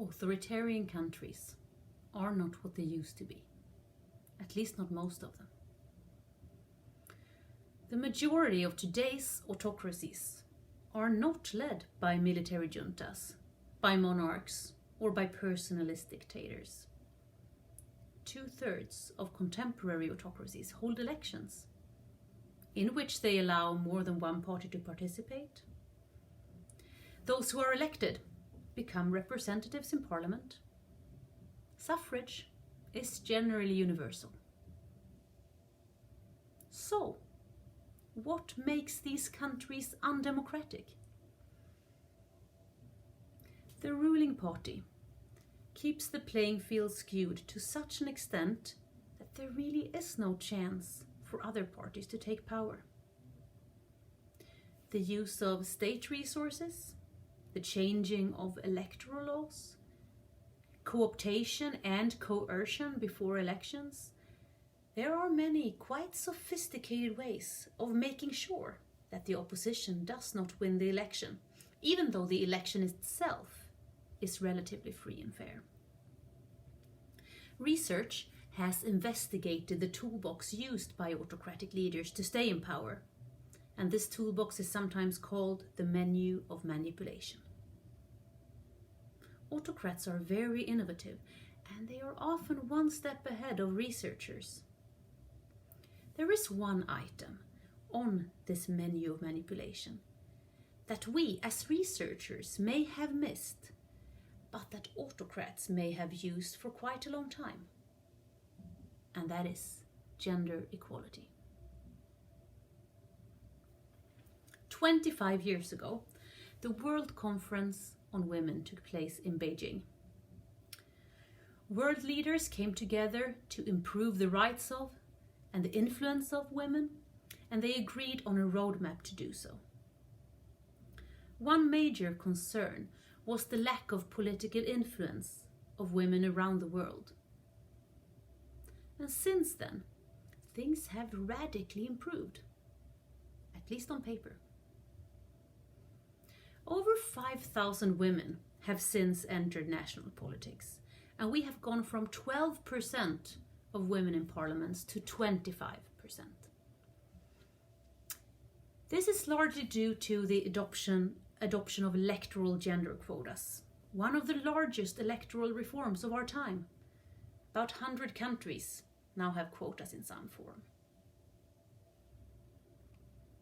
Authoritarian countries are not what they used to be, at least not most of them. The majority of today's autocracies are not led by military juntas, by monarchs, or by personalist dictators. 2/3 of contemporary autocracies hold elections, in which they allow more than one party to participate. Those who are elected become representatives in parliament. Suffrage is generally universal. So, what makes these countries undemocratic? The ruling party keeps the playing field skewed to such an extent that there really is no chance for other parties to take power. The use of state resources, the changing of electoral laws, co-optation and coercion before elections, there are many quite sophisticated ways of making sure that the opposition does not win the election, even though the election itself is relatively free and fair. Research has investigated the toolbox used by autocratic leaders to stay in power, and this toolbox is sometimes called the menu of manipulation. Autocrats are very innovative, and they are often one step ahead of researchers. There is one item on this menu of manipulation that we as researchers may have missed, but that autocrats may have used for quite a long time. And that is gender equality. 25 years ago, the World Conference on Women took place in Beijing. World leaders came together to improve the rights of and the influence of women, and they agreed on a roadmap to do so. One major concern was the lack of political influence of women around the world. And since then, things have radically improved, at least on paper. Over 5,000 women have since entered national politics, and we have gone from 12% of women in parliaments to 25%. This is largely due to the adoption of electoral gender quotas, one of the largest electoral reforms of our time. About 100 countries now have quotas in some form.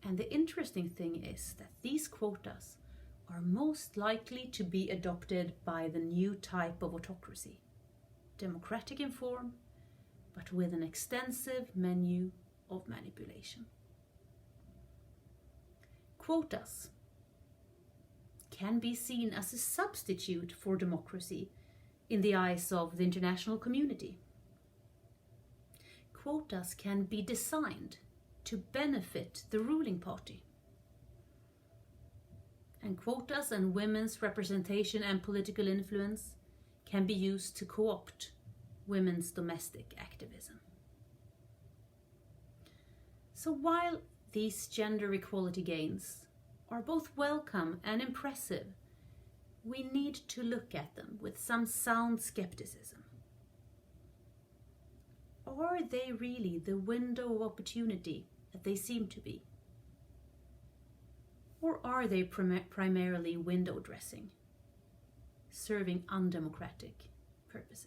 And the interesting thing is that these quotas are most likely to be adopted by the new type of autocracy, democratic in form, but with an extensive menu of manipulation. Quotas can be seen as a substitute for democracy in the eyes of the international community. Quotas can be designed to benefit the ruling party. And quotas and women's representation and political influence can be used to co-opt women's domestic activism. So while these gender equality gains are both welcome and impressive, we need to look at them with some sound skepticism. Are they really the window of opportunity that they seem to be? Or are they primarily window dressing, serving undemocratic purposes?